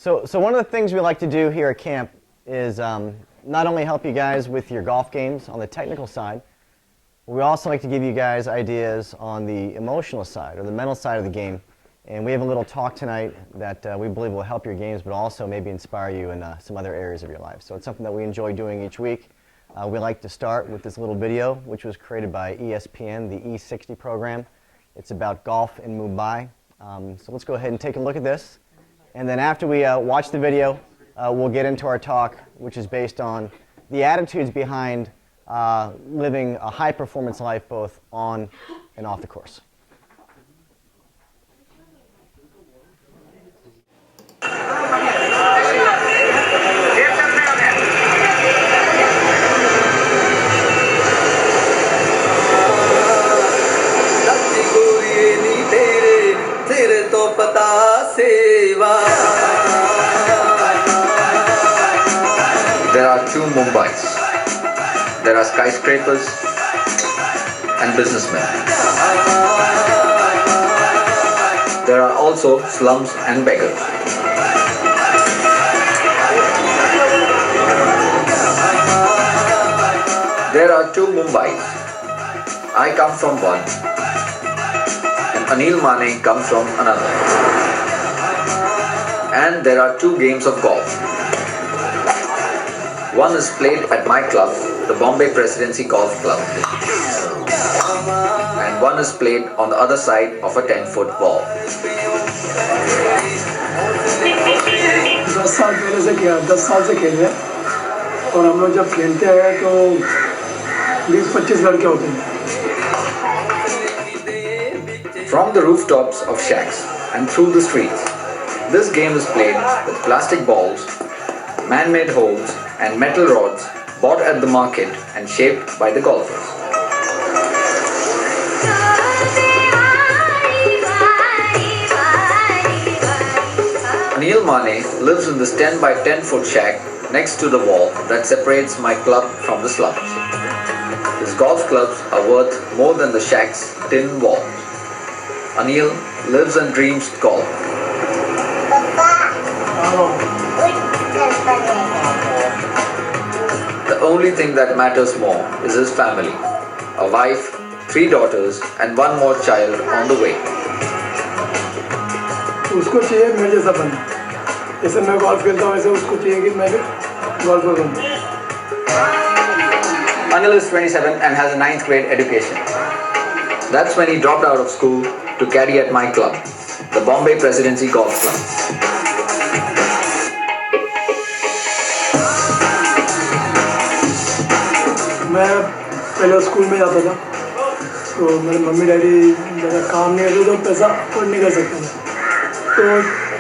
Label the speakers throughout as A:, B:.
A: So one of the things we like to do here at camp is not only help you guys with your golf games on the technical side, but we also like to give you guys ideas on the emotional side or the mental side of the game. And we have a little talk tonight that we believe will help your games, but also maybe inspire you in some other areas of your life. So it's something that we enjoy doing each week. We like to start with this little video, which was created by ESPN, the E60 program. It's about golf in Mumbai. So let's go ahead and take a look at this. And then after we watch the video, we'll get into our talk, which is based on the attitudes behind living a high-performance life both on and off the course.
B: There are two Mumbais. There are skyscrapers and businessmen. There are also slums and beggars. There are two Mumbais. I come from one, and Anil Mane comes from another. And there are two games of golf. One is played at my club, the Bombay Presidency Golf Club. And one is played on the other side of a 10-foot ball.
C: 10 साल पहले से किया 10 साल से खेल रहे हैं और हम लोग जब खेलते हैं तो 20-25 लड़के होते हैं.
B: From the rooftops of shacks and through the streets, this game is played with plastic balls, man-made holes and metal rods bought at the market and shaped by the golfers. Anil Mane lives in this 10 by 10 foot shack next to the wall that separates my club from the slums. His golf clubs are worth more than the shack's tin walls. Anil lives and dreams golf. The only thing that matters more is his family, a wife, 3 daughters and 1 more child on the way.
C: उसको चाहिए मैं जैसा बनूं. जैसे मैं golf खेलता हूँ वैसे उसको चाहिए कि मैं भी golfer बनूं.
B: Anil is 27 and has a 9th grade education. That's when he dropped out of school to caddy at my club, the Bombay Presidency Golf Club.
C: मैं पहले स्कूल में जाता था तो मेरे मम्मी डैडी मेरा काम नहीं करते तो पैसा अफोर्ड नहीं कर सकता था तो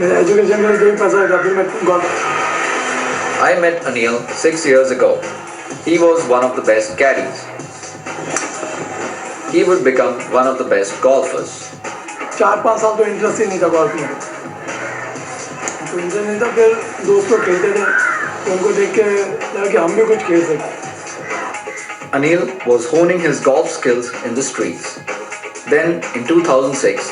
C: मेरा एजुकेशन के लिए पैसा था फिर मैं golf.
B: I met Anil 6 years ago. He was one of the best caddies. He would become one of the best golfers.
C: 4-5 साल तो इंटरेस्ट ही नहीं था गोल्फ में. तो इंटरेस्ट नहीं था. फिर दोस्त लोग खेलते थे तो उनको देख के लगा कि हम भी कुछ खेल सकते.
B: Anil was honing his golf skills in the streets. Then, in 2006,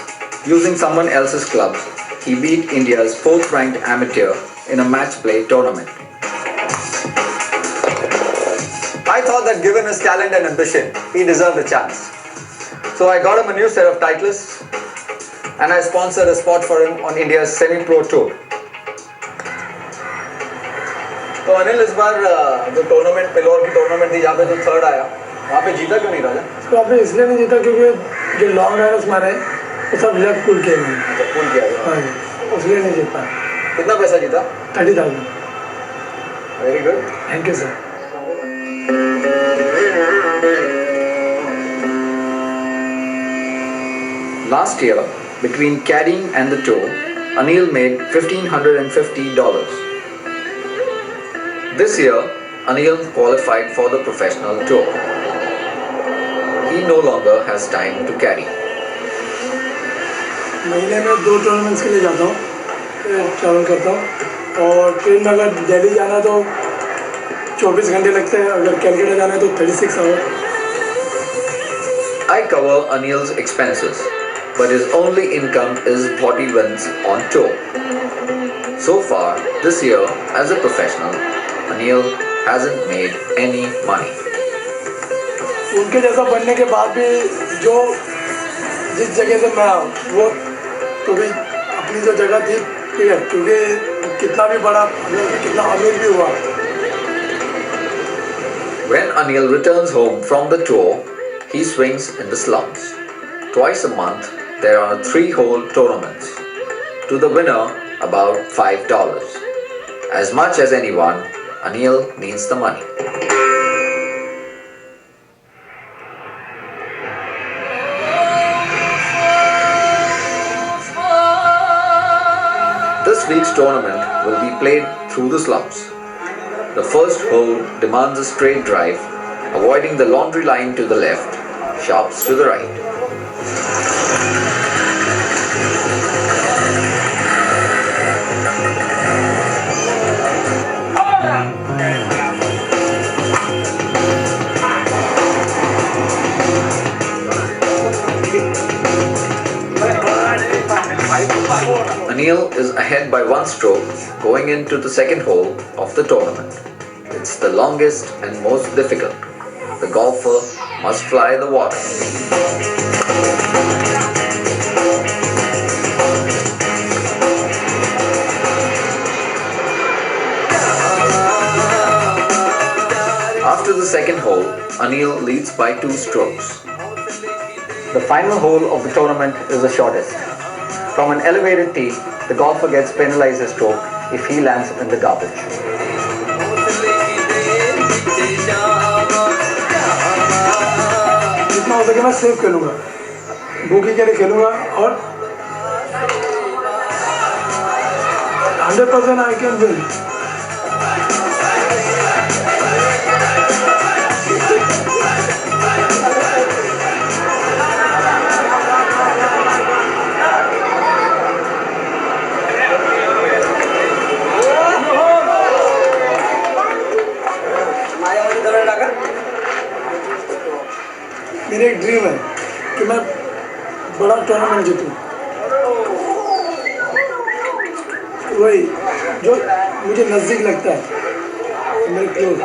B: using someone else's clubs, he beat India's 4th ranked amateur in a match play tournament. I thought that given his talent and ambition, he deserved a chance. So I got him a new set of Titleist and I sponsored a spot for him on India's semi-pro tour. तो अनिल इस बार जो tournament पेलोर की tournament थी जहाँ पे जो 3rd आया वहाँ पे जीता क्यों नहीं राजा?
C: तो वहाँ पे इसलिए नहीं जीता क्योंकि जो लॉन्ग राइडर्स मारे वो सब लेफ्ट पुल किए गए.
B: पुल किया गया.
C: हाँ जी इसलिए नहीं जीत पाया.
B: कितना पैसा जीता?
C: 30,000.
B: Very good.
C: Thank you sir.
B: Last year, between caddying and the tour, Anil made $1,550. This year, Anil qualified for the professional tour. He no longer has time to caddy.
C: महीने में 2 टूर्नामेंट्स के लिए जाता हूँ, ट्रैवल करता हूँ और train में अगर दिल्ली जाना तो 24 घंटे लगते हैं, अगर कैलकाटा जाना है तो 36 hours.
B: I cover Anil's expenses. but his only income is what he wins on tour. So far, this year, as a professional, Anil hasn't made any money.
C: उनके जैसा बनने के बाद भी जो जिस जगह से मैं आऊँ वो तो भी अपनी जो जगह थी ठीक है क्योंकि कितना भी बड़ा कितना अमीर भी हुआ.
B: When Anil returns home from the tour, he swings in the slums. Twice a month, there are 3-hole tournaments. To the winner, about $5. As much as anyone, Anil needs the money. This week's tournament will be played through the slums. The first hole demands a straight drive, avoiding the laundry line to the left, sharps to the right. Anil is ahead by 1 stroke going into the second hole of the tournament. It's the longest and most difficult. The golfer must fly the water. After the second hole, Anil leads by 2 strokes. The final hole of the tournament is the shortest. From an elevated tee, the golfer gets penalized a stroke if he lands in the garbage.
C: जितना हो सके मैं safe खेलूँगा, bogie के लिए खेलूँगा और 100% I can win. मेरी एक dream है कि मैं बड़ा टूर्नामेंट जीतूँ. वही जो मुझे नज़दीक लगता है मेरे क्लोज.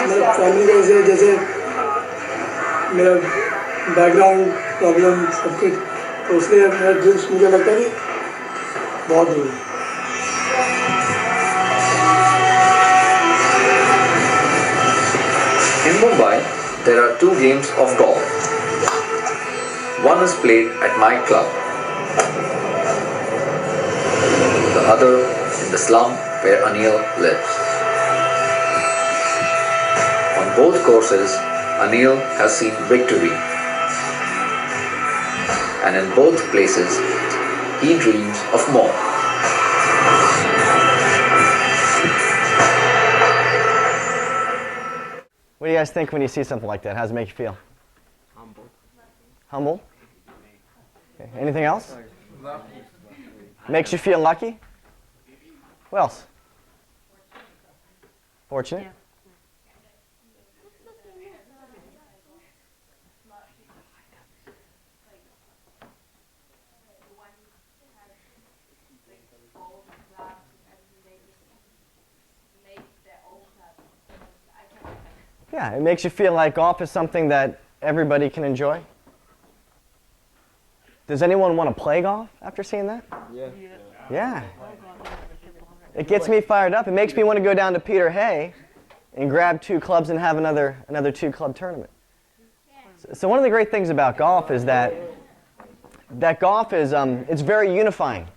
C: मेरे फैमिली का जैसे मेरा बैकग्राउंड प्रॉब्लम सब कुछ तो इसलिए मेरा ड्रीम्स मुझे लगता है कि बहुत दूर है.
B: In Mumbai, there are 2 games of golf. One is played at my club. The other in the slum where Anil lives. On both courses, Anil has seen victory. And in both places, he dreams of more.
A: What do you guys think when you see something like that? How does it make you feel?
D: Humble.
A: Humble? Okay. Anything else? Makes you feel lucky? Who else? Fortunate? Yeah, it makes you feel like golf is something that everybody can enjoy. Does anyone want to play golf after seeing that?
D: Yeah.
A: Yeah. It gets me fired up. It makes me want to go down to Peter Hay and grab 2 clubs and have another 2-club tournament. So one of the great things about golf is that golf is it's very unifying.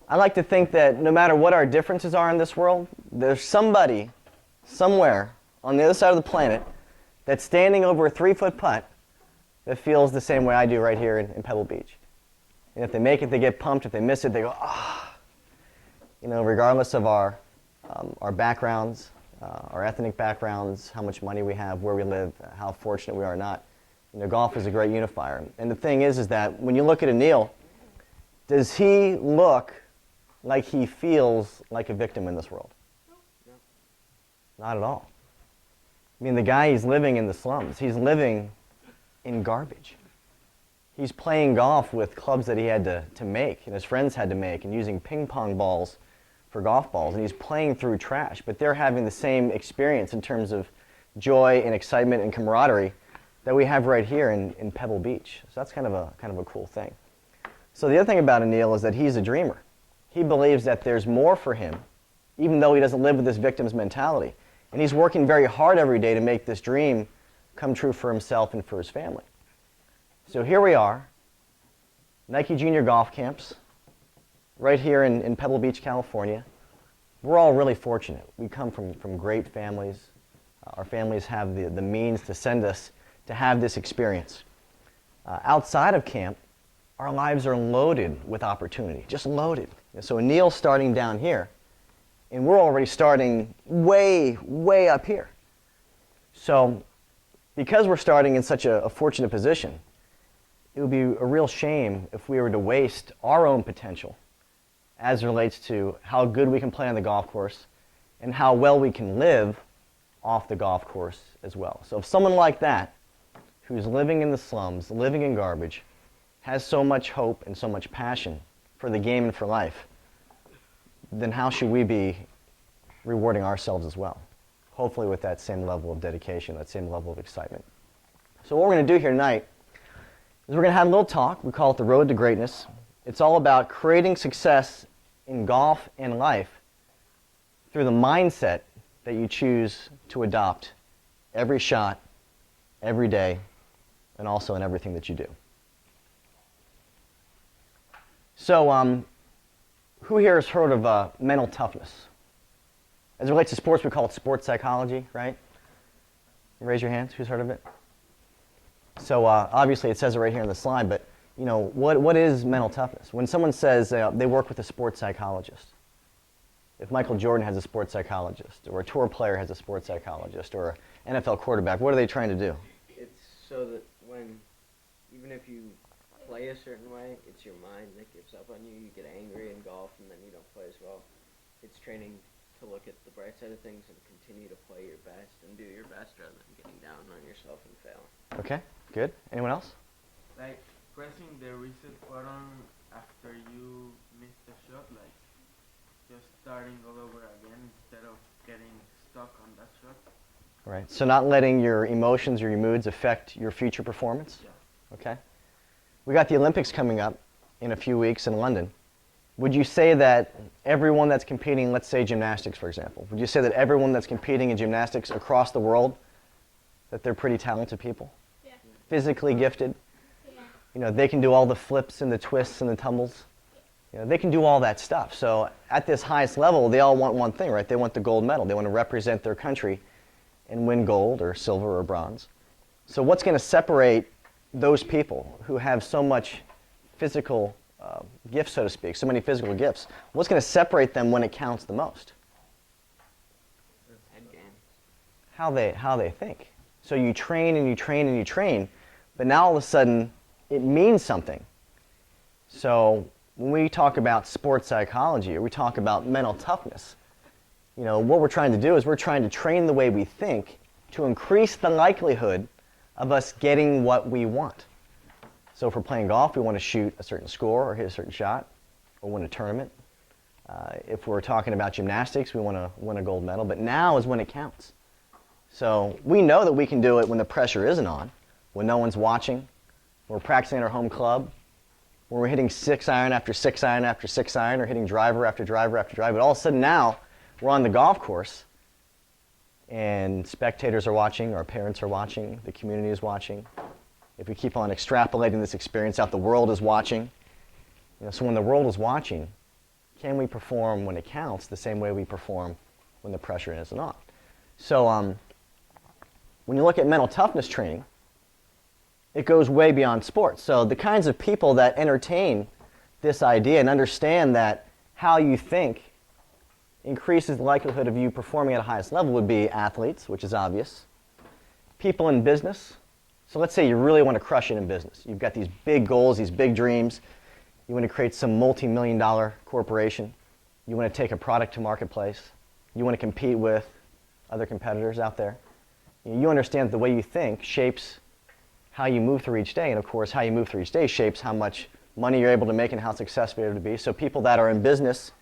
A: I like to think that no matter what our differences are in this world, there's somebody somewhere on the other side of the planet that's standing over a 3-foot putt that feels the same way I do right here in Pebble Beach. And if they make it, they get pumped. If they miss it, they go, ah. You know, regardless of our backgrounds, our ethnic backgrounds, how much money we have, where we live, how fortunate we are or not, you know, golf is a great unifier. And the thing is that when you look at Anil, does he look like he feels like a victim in this world? Not at all. I mean, the guy, he's living in the slums. He's living in garbage. He's playing golf with clubs that he had to make and his friends had to make, and using ping pong balls for golf balls, and he's playing through trash, but they're having the same experience in terms of joy and excitement and camaraderie that we have right here in Pebble Beach. So that's kind of a cool thing. So the other thing about Anil is that he's a dreamer. He believes that there's more for him, even though he doesn't live with this victim's mentality. And he's working very hard every day to make this dream come true for himself and for his family. So here we are, Nike Junior Golf Camps, right here in Pebble Beach, California. We're all really fortunate. We come from great families. Our families have the means to send us to have this experience. Outside of camp, our lives are loaded with opportunity, just loaded. So Anil's starting down here, and we're already starting way, way up here. So because we're starting in such a fortunate position, it would be a real shame if we were to waste our own potential as it relates to how good we can play on the golf course and how well we can live off the golf course as well. So if someone like that, who's living in the slums, living in garbage, has so much hope and so much passion for the game and for life, then how should we be rewarding ourselves as well? Hopefully with that same level of dedication, that same level of excitement. So what we're going to do here tonight is we're going to have a little talk. We call it the Road to Greatness. It's all about creating success in golf and life through the mindset that you choose to adopt every shot, every day, and also in everything that you do. So, who here has heard of mental toughness? As it relates to sports, we call it sports psychology, right? Raise your hands. Who's heard of it? So, obviously, it says it right here on the slide, but you know, what is mental toughness? When someone says they work with a sports psychologist, if Michael Jordan has a sports psychologist, or a tour player has a sports psychologist, or an NFL quarterback, what are they trying to do?
D: It's so that when, even if you play a certain way, it's your mind that gives up on you. You get angry in golf and then you don't play as well. It's training to look at the bright side of things and continue to play your best and do your best rather than getting down on yourself and failing.
A: Okay, good. Anyone else?
E: Like pressing the reset button after you miss the shot, like just starting all over again instead of getting stuck on that shot.
A: Right. So not letting your emotions or your moods affect your future performance?
E: Yeah.
A: Okay. We got the Olympics coming up in a few weeks in London. Would you say that everyone that's competing, let's say gymnastics, for example, would you say that everyone that's competing in gymnastics across the world, that they're pretty talented people?
F: Yeah.
A: Physically gifted?
F: Yeah.
A: You know, they can do all the flips and the twists and the tumbles. You know, they can do all that stuff. So at this highest level, they all want one thing, right? They want the gold medal. They want to represent their country and win gold or silver or bronze. So what's going to separate those people who have so much physical gifts, so to speak, so many physical gifts, what's going to separate them when it counts the most?
D: Head game.
A: How they think. So you train and you train and you train, but now all of a sudden it means something. So when we talk about sports psychology or we talk about mental toughness, you know, what we're trying to do is we're trying to train the way we think to increase the likelihood of us getting what we want. So if we're playing golf, we want to shoot a certain score or hit a certain shot or win a tournament. If we're talking about gymnastics, we want to win a gold medal, but now is when it counts. So we know that we can do it when the pressure isn't on, when no one's watching, when we're practicing at our home club, when we're hitting 6-iron after 6-iron after 6-iron or hitting driver after driver after driver. But all of a sudden now we're on the golf course and spectators are watching, our parents are watching, the community is watching. If we keep on extrapolating this experience out, the world is watching. You know, so when the world is watching, can we perform when it counts the same way we perform when the pressure isn't on? So when you look at mental toughness training, it goes way beyond sports. So the kinds of people that entertain this idea and understand that how you think increases the likelihood of you performing at a highest level would be athletes, which is obvious. People in business. So let's say you really want to crush it in business. You've got these big goals, these big dreams. You want to create some multi-million-dollar corporation. You want to take a product to marketplace. You want to compete with other competitors out there. you understand that the way you think shapes how you move through each day, and of course how you move through each day shapes how much money you're able to make and how successful you're able to be. So people that are in business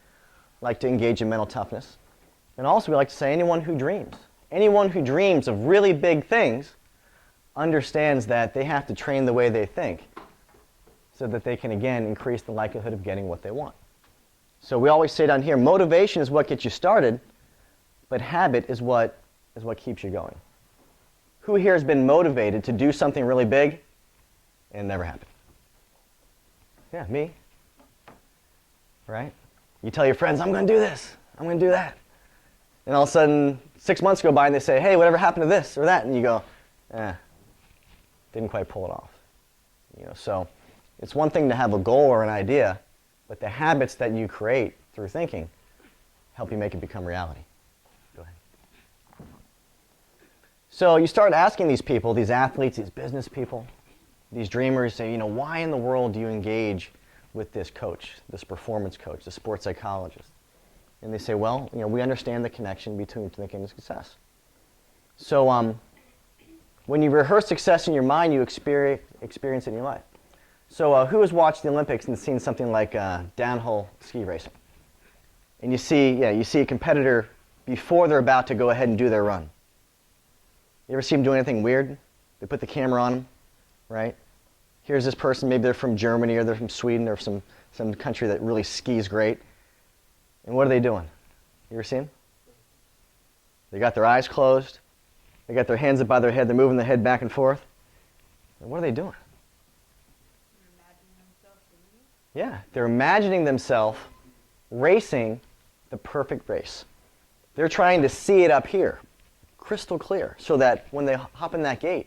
A: like to engage in mental toughness. And also we like to say anyone who dreams of really big things understands that they have to train the way they think so that they can, again, increase the likelihood of getting what they want. So we always say down here, motivation is what gets you started, but habit is what keeps you going. Who here has been motivated to do something really big and it never happened? Yeah, me. Right? You tell your friends, I'm going to do this, I'm going to do that. And all of a sudden, 6 months go by and they say, hey, whatever happened to this or that? And you go, didn't quite pull it off. So it's one thing to have a goal or an idea, but the habits that you create through thinking help you make it become reality. Go ahead. So you start asking these people, these athletes, these business people, these dreamers, say, why in the world do you engage with this coach, this performance coach, the sports psychologist? And they say, well, we understand the connection between thinking and success. So when you rehearse success in your mind, you experience it in your life. So who has watched the Olympics and seen something like downhill ski racing? And you see a competitor before they're about to go ahead and do their run. You ever see them do anything weird? They put the camera on them, right? Here's this person, maybe they're from Germany or they're from Sweden or some country that really skis great. And what are they doing? You ever see them? They got their eyes closed. They got their hands up by their head. They're moving their head back and forth. And what are they doing? Yeah, they're imagining themselves racing the perfect race. They're trying to see it up here, crystal clear, so that when they hop in that gate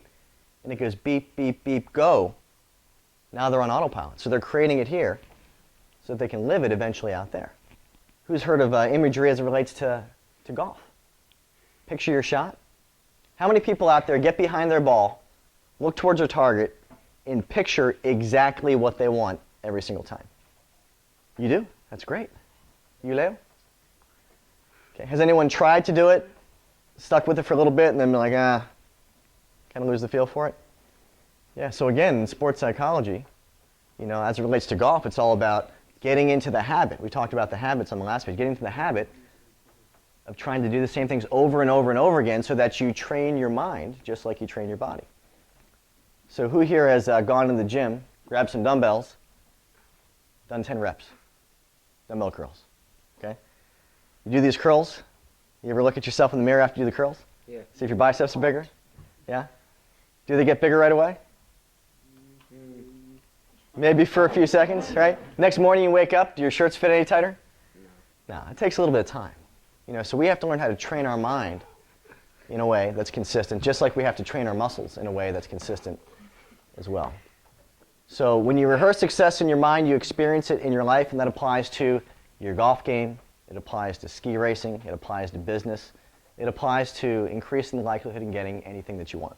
A: and it goes beep, beep, beep, go, now they're on autopilot. So they're creating it here so that they can live it eventually out there. Who's heard of imagery as it relates to golf? Picture your shot. How many people out there get behind their ball, look towards their target, and picture exactly what they want every single time? You do? That's great. You, Leo? Okay. Has anyone tried to do it, stuck with it for a little bit, and then been like, kind of lose the feel for it? Yeah, so again, in sports psychology, as it relates to golf, it's all about getting into the habit. We talked about the habits on the last page. Getting into the habit of trying to do the same things over and over and over again so that you train your mind just like you train your body. So who here has gone to the gym, grabbed some dumbbells, done 10 reps? Dumbbell curls. Okay? You do these curls. You ever look at yourself in the mirror after you do the curls?
D: Yeah.
A: See if your biceps are bigger? Yeah? Do they get bigger right away? Maybe for a few seconds, right? Next morning you wake up, do your shirts fit any tighter? No, it takes a little bit of time. So we have to learn how to train our mind in a way that's consistent, just like we have to train our muscles in a way that's consistent as well. So when you rehearse success in your mind, you experience it in your life, and that applies to your golf game, it applies to ski racing, it applies to business, it applies to increasing the likelihood of getting anything that you want.